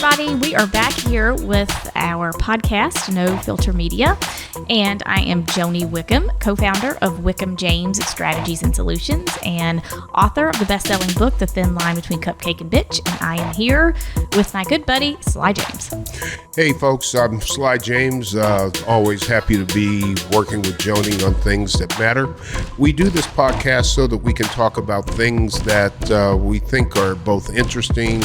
everybody. We are back here with our podcast, No Filter Media, and I am Joni Wickham, co-founder of Wickham James Strategies and Solutions and author of the best-selling book, The Thin Line Between Cupcake and Bitch, and I am here with my good buddy, Sly James. Hey, folks, I'm Sly James. Always happy to be working with Joni on things that matter. We do this podcast so that we can talk about things that we think are both interesting,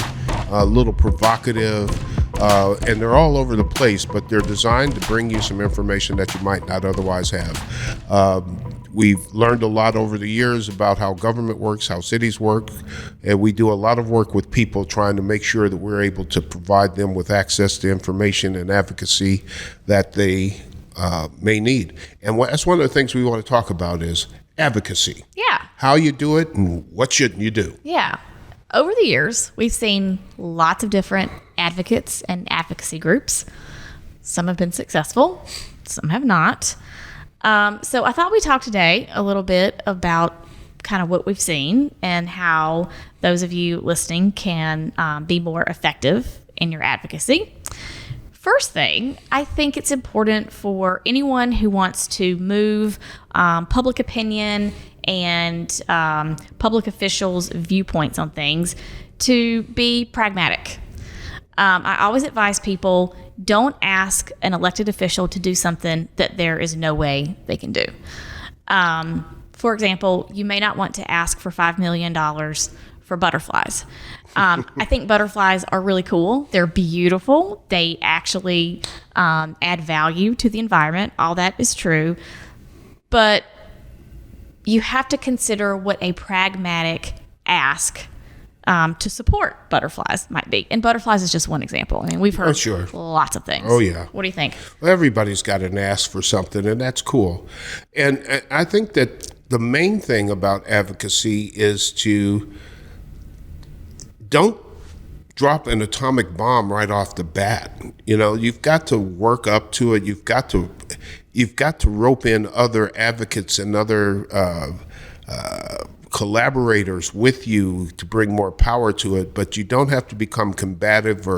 a little provocative, and they're all over the place, but they're designed to bring you some information that you might not otherwise have. We've learned a lot over the years about how government works, how cities work, and we do a lot of work with people trying to make sure that we're able to provide them with access to information and advocacy that they may need. And that's one of the things we want to talk about is advocacy. Yeah. How you do it and what shouldn't you do. Yeah. Over the years, we've seen lots of different advocates and advocacy groups. Some have been successful, some have not. So I thought we'd talk today a little bit about kind of what we've seen and how those of you listening can be more effective in your advocacy. First thing, I think it's important for anyone who wants to move public opinion and public officials' viewpoints on things to be pragmatic. I always advise people, don't ask an elected official to do something that there is no way they can do. For example, you may not want to ask for $5 million for butterflies. I think butterflies are really cool. They're beautiful. They actually add value to the environment. All that is true. But you have to consider what a pragmatic ask to support butterflies might be. And butterflies is just one example. I mean, we've heard lots of things. Oh, yeah. What do you think? Well, everybody's got an ask for something, and that's cool. And I think that the main thing about advocacy is to don't drop an atomic bomb right off the bat. You know, you've got to work up to it. You've got to rope in other advocates and other collaborators with you to bring more power to it, but you don't have to become combative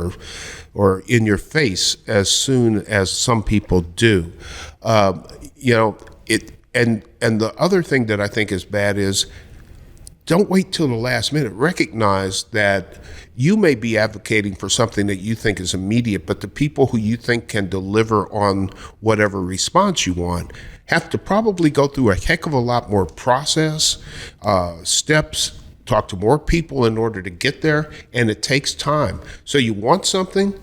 or in your face as soon as some people do. And the other thing that I think is bad is don't wait till the last minute. Recognize that you may be advocating for something that you think is immediate, but the people who you think can deliver on whatever response you want have to probably go through a heck of a lot more process, steps, talk to more people in order to get there, and it takes time. So you want something,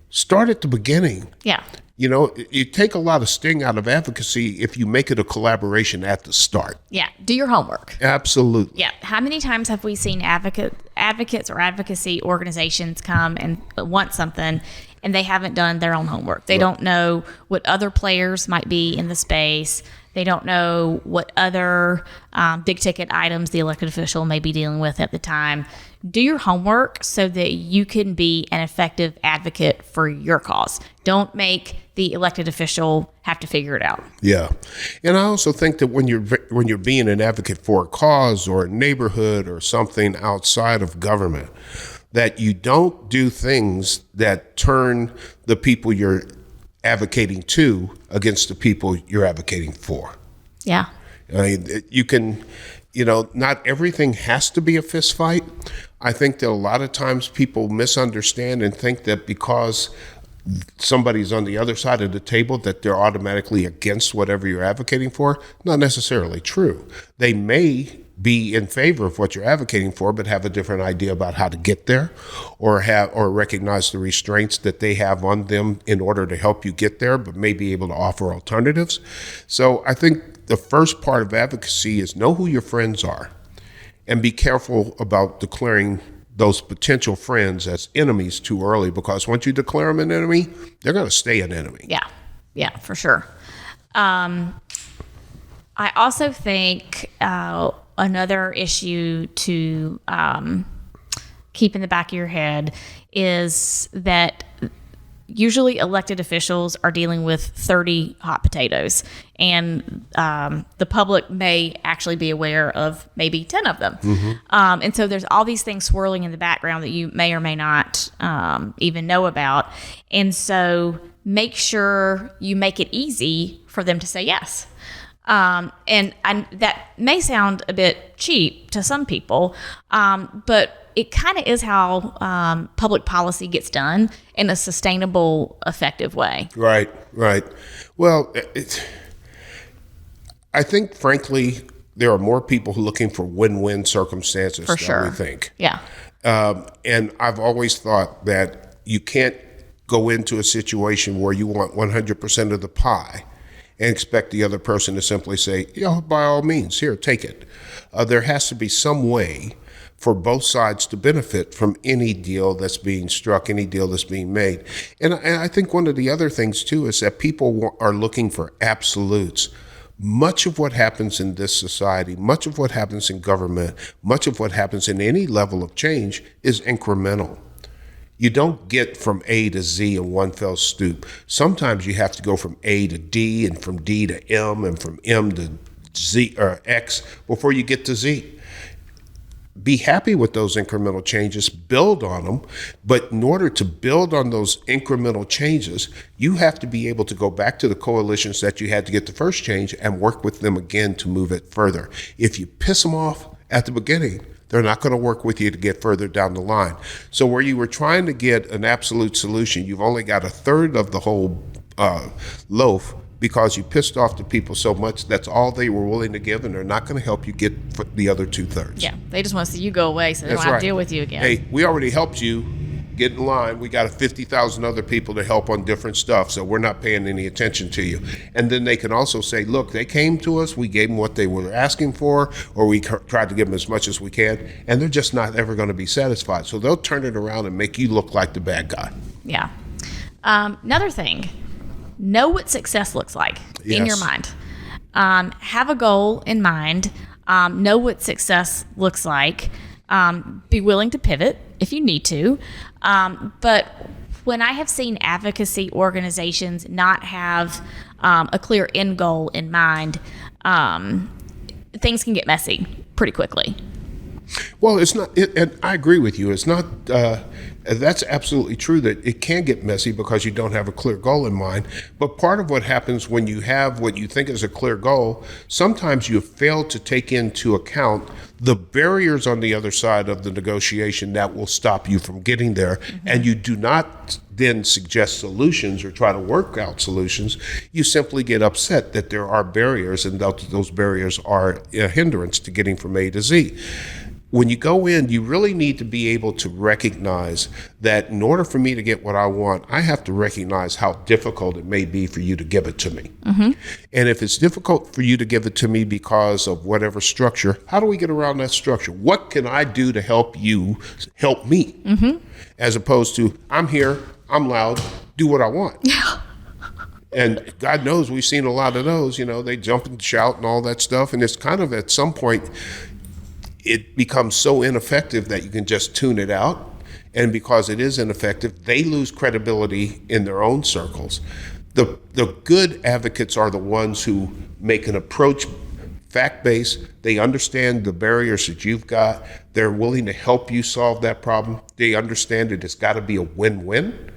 start at the beginning. Yeah. You know, you take a lot of sting out of advocacy if you make it a collaboration at the start. Yeah. Do your homework. Absolutely. Yeah. How many times have we seen advocates or advocacy organizations come and want something and they haven't done their own homework? They don't know what other players might be in the space. They don't know what other big ticket items the elected official may be dealing with at the time. Do your homework so that you can be an effective advocate for your cause. Don't make the elected official have to figure it out. Yeah. And I also think that when you're being an advocate for a cause or a neighborhood or something outside of government, that you don't do things that turn the people you're advocating to against the people you're advocating for. Yeah. I mean, you can, not everything has to be a fist fight. I think that a lot of times people misunderstand and think that because somebody's on the other side of the table that they're automatically against whatever you're advocating for. Not necessarily true. They may be in favor of what you're advocating for, but have a different idea about how to get there, or recognize the restraints that they have on them in order to help you get there, but may be able to offer alternatives. So I think the first part of advocacy is know who your friends are and be careful about declaring those potential friends as enemies too early, because once you declare them an enemy, they're going to stay an enemy. Yeah, for sure. I also think another issue to keep in the back of your head is that usually elected officials are dealing with 30 hot potatoes, and the public may actually be aware of maybe 10 of them. And so there's all these things swirling in the background that you may or may not even know about. And so make sure you make it easy for them to say yes. That may sound a bit cheap to some people, but it kind of is how public policy gets done in a sustainable, effective way. Right. Well, I think, frankly, there are more people looking for win-win circumstances than we think. Yeah. And I've always thought that you can't go into a situation where you want 100% of the pie and expect the other person to simply say, by all means, here, take it. There has to be some way for both sides to benefit from any deal that's being struck, any deal that's being made. And I think one of the other things, too, is that people are looking for absolutes. Much of what happens in this society, much of what happens in government, much of what happens in any level of change is incremental. You don't get from A to Z in one fell swoop. Sometimes you have to go from A to D and from D to M and from M to Z or X before you get to Z. Be happy with those incremental changes, build on them, but in order to build on those incremental changes, you have to be able to go back to the coalitions that you had to get the first change and work with them again to move it further. If you piss them off at the beginning, they're not going to work with you to get further down the line. So where you were trying to get an absolute solution, you've only got a third of the whole loaf, because you pissed off the people so much, that's all they were willing to give, and they're not going to help you get the other 2/3. Yeah, they just want to see you go away so they don't have to deal with you again. Hey, we already helped you get in line. We got 50,000 other people to help on different stuff, so we're not paying any attention to you. And then they can also say, look, they came to us, we gave them what they were asking for, or we tried to give them as much as we can, and they're just not ever going to be satisfied. So they'll turn it around and make you look like the bad guy. Yeah. Another thing. Know what success looks like in your mind. Have a goal in mind. Know what success looks like. Be willing to pivot if you need to. But when I have seen advocacy organizations not have a clear end goal in mind, things can get messy pretty quickly. Well, it's not, and I agree with you. It's not, that's absolutely true that it can get messy because you don't have a clear goal in mind. But part of what happens when you have what you think is a clear goal, sometimes you fail to take into account the barriers on the other side of the negotiation that will stop you from getting there. Mm-hmm. And you do not then suggest solutions or try to work out solutions. You simply get upset that there are barriers, and those barriers are a hindrance to getting from A to Z. When you go in, you really need to be able to recognize that in order for me to get what I want, I have to recognize how difficult it may be for you to give it to me. Mm-hmm. And if it's difficult for you to give it to me because of whatever structure, how do we get around that structure? What can I do to help you help me? Mm-hmm. As opposed to, I'm here, I'm loud, do what I want. Yeah. And God knows we've seen a lot of those, they jump and shout and all that stuff. And it's kind of at some point, it becomes so ineffective that you can just tune it out. And because it is ineffective, they lose credibility in their own circles. The good advocates are the ones who make an approach fact-based. They understand the barriers that you've got. They're willing to help you solve that problem. They understand that it's got to be a win-win,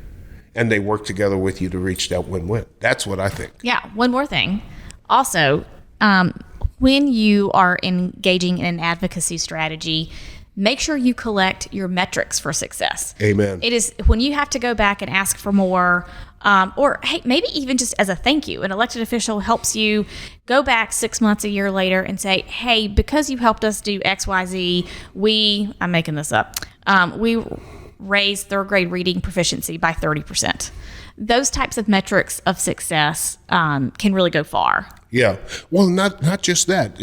and they work together with you to reach that win-win. That's what I think. Yeah, one more thing. Also, when you are engaging in an advocacy strategy, make sure you collect your metrics for success. Amen. It is when you have to go back and ask for more, or hey, maybe even just as a thank you, an elected official helps you go back 6 months, a year later and say, hey, because you helped us do X, Y, Z, I'm making this up, we raised third grade reading proficiency by 30%. Those types of metrics of success can really go far. Yeah. Well, not just that.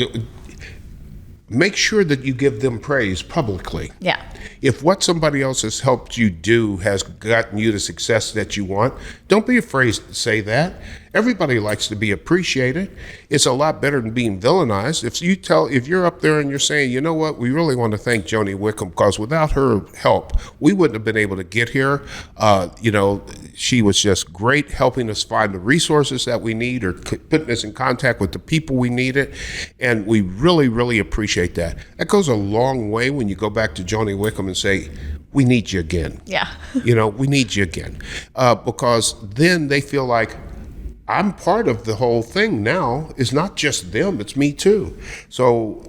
make sure that you give them praise publicly. Yeah. If what somebody else has helped you do has gotten you the success that you want, don't be afraid to say that. Everybody likes to be appreciated. It's a lot better than being villainized. If you're up there and you're saying, you know what, we really want to thank Joni Wickham because without her help, we wouldn't have been able to get here. She was just great helping us find the resources that we need or putting us in contact with the people we needed. And we really, really appreciate that. That goes a long way when you go back to Joni Wickham and say, we need you again. Yeah. We need you again. Because then they feel like, I'm part of the whole thing now. It's not just them, it's me too. So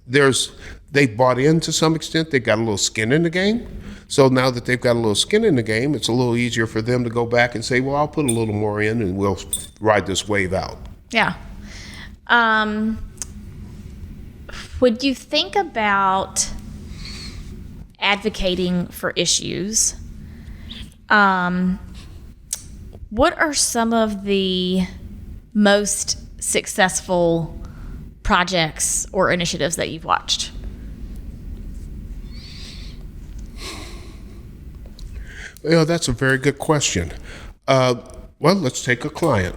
they bought in to some extent. They got a little skin in the game. So now that they've got a little skin in the game, it's a little easier for them to go back and say, well, I'll put a little more in and we'll ride this wave out. Yeah. Would you think about advocating for issues? What are some of the most successful projects or initiatives that you've watched? That's a very good question. Well, let's take a client.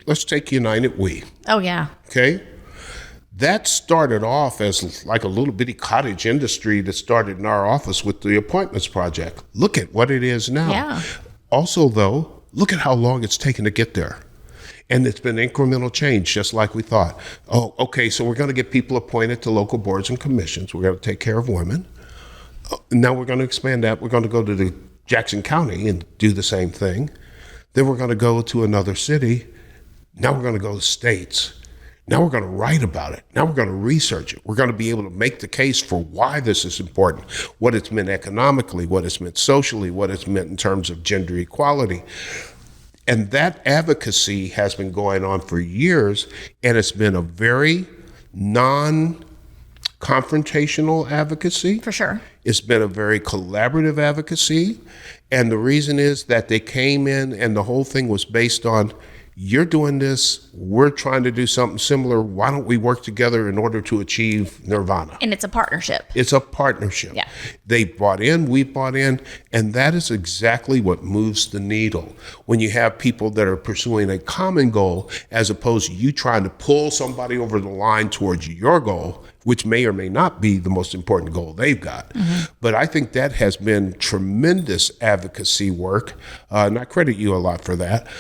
Let's take United We. Oh, yeah. Okay? That started off as like a little bitty cottage industry that started in our office with the Appointments Project. Look at what it is now. Yeah. Also, though, look at how long it's taken to get there. And it's been incremental change, just like we thought. Oh, okay, so we're going to get people appointed to local boards and commissions. We're going to take care of women. Now we're going to expand that. We're going to go to the Jackson County and do the same thing. Then we're going to go to another city. Now we're going to go to states. Now we're going to write about it. Now we're going to research it. We're going to be able to make the case for why this is important, what it's meant economically, what it's meant socially, what it's meant in terms of gender equality. And that advocacy has been going on for years, and it's been a very non-confrontational advocacy. For sure. It's been a very collaborative advocacy. And the reason is that they came in and the whole thing was based on, you're doing this, we're trying to do something similar. Why don't we work together in order to achieve nirvana? And it's a partnership. It's a partnership. Yeah. They bought in, we bought in, and that is exactly what moves the needle. When you have people that are pursuing a common goal, as opposed to you trying to pull somebody over the line towards your goal, which may or may not be the most important goal they've got. Mm-hmm. But I think that has been tremendous advocacy work, and I credit you a lot for that,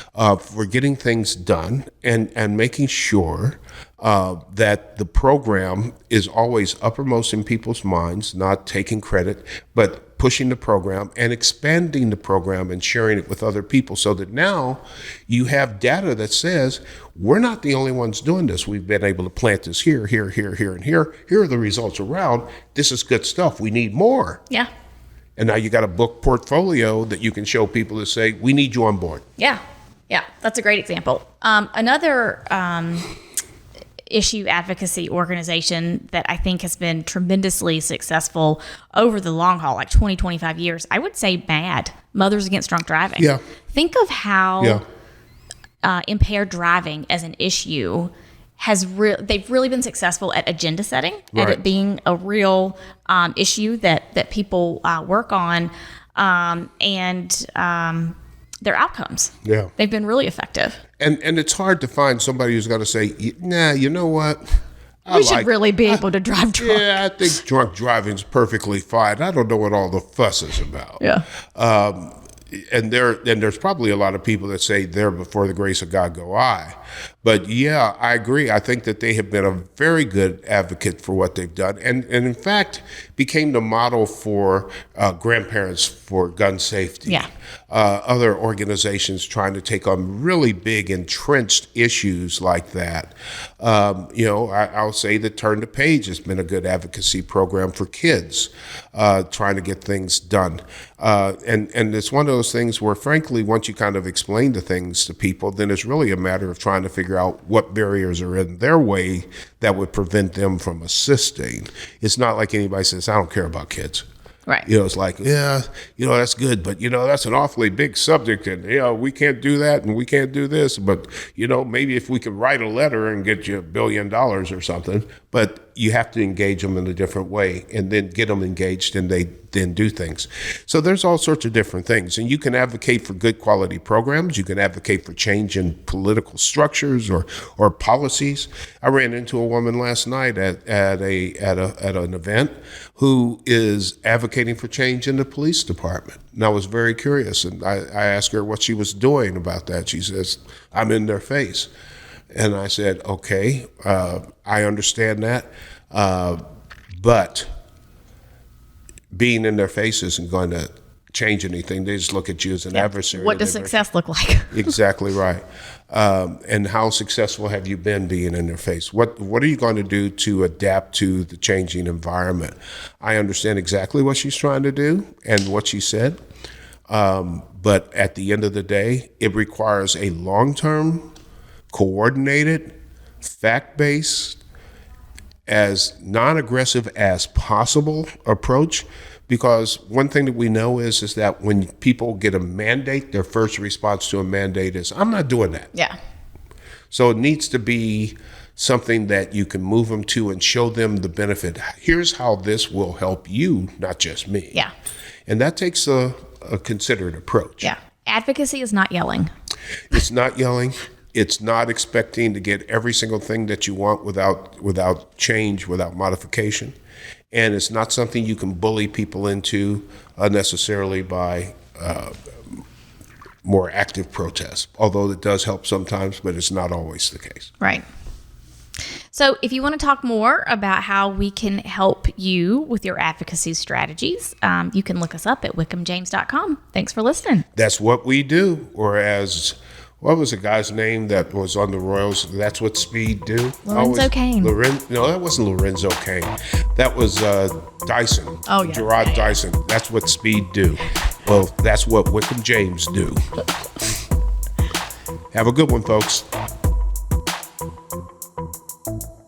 for getting things done and making sure that the program is always uppermost in people's minds, not taking credit, but pushing the program and expanding the program and sharing it with other people so that now you have data that says we're not the only ones doing this. We've been able to plant this here, here, here, here, and here. Here are the results around. This is good stuff. We need more. Yeah. And now you got a book portfolio that you can show people to say, we need you on board. Yeah. Yeah. That's a great example. Another issue advocacy organization that I think has been tremendously successful over the long haul, like 20, 25 years, I would say MAD, Mothers Against Drunk Driving. Yeah. Think of how impaired driving as an issue they've really been successful at agenda setting, right, at it being a real issue that people work on, and their outcomes. Yeah. They've been really effective. And it's hard to find somebody who's going to say, nah, you know what? We should really be able to drive drunk. Yeah, I think drunk driving's perfectly fine. I don't know what all the fuss is about. Yeah. And there's probably a lot of people that say, there before the grace of God go I. But yeah, I agree. I think that they have been a very good advocate for what they've done. And in fact, became the model for grandparents for gun safety. Yeah. Other organizations trying to take on really big entrenched issues like that. I'll say that Turn the Page has been a good advocacy program for kids, trying to get things done. And it's one of those things where, frankly, once you kind of explain the things to people, then it's really a matter of trying to figure out what barriers are in their way that would prevent them from assisting. It's not like anybody says, I don't care about kids. Right. It's like, yeah, that's good, but, that's an awfully big subject, and, we can't do that, and we can't do this, but, maybe if we could write a letter and get you $1 billion or something. But you have to engage them in a different way and then get them engaged, and they then do things. So there's all sorts of different things. And you can advocate for good quality programs. You can advocate for change in political structures or policies. I ran into a woman last night at an event who is advocating for change in the police department. And I was very curious, and I asked her what she was doing about that. She says, I'm in their face. And I said, okay, I understand that, but being in their face isn't going to change anything. They just look at you as an adversary. What does success look like? Exactly right. And how successful have you been being in their face? What are you going to do to adapt to the changing environment? I understand exactly what she's trying to do and what she said, but at the end of the day, it requires a long-term, coordinated, fact-based, as non-aggressive as possible approach. Because one thing that we know is that when people get a mandate, their first response to a mandate is, I'm not doing that. Yeah. So it needs to be something that you can move them to and show them the benefit. Here's how this will help you, not just me. Yeah. And that takes a considered approach. Yeah. Advocacy is not yelling. It's not yelling. It's not expecting to get every single thing that you want without change, without modification. And it's not something you can bully people into unnecessarily by more active protest, although it does help sometimes, but it's not always the case. Right. So if you want to talk more about how we can help you with your advocacy strategies, you can look us up at wickhamjames.com. Thanks for listening. That's what we do, or as... what was the guy's name that was on the Royals? That's what speed do. Lorenzo Cain. No, that wasn't Lorenzo Cain. That was Dyson. Oh, yeah. Gerard Dyson. That's what speed do. Well, that's what Wickham James do. Have a good one, folks.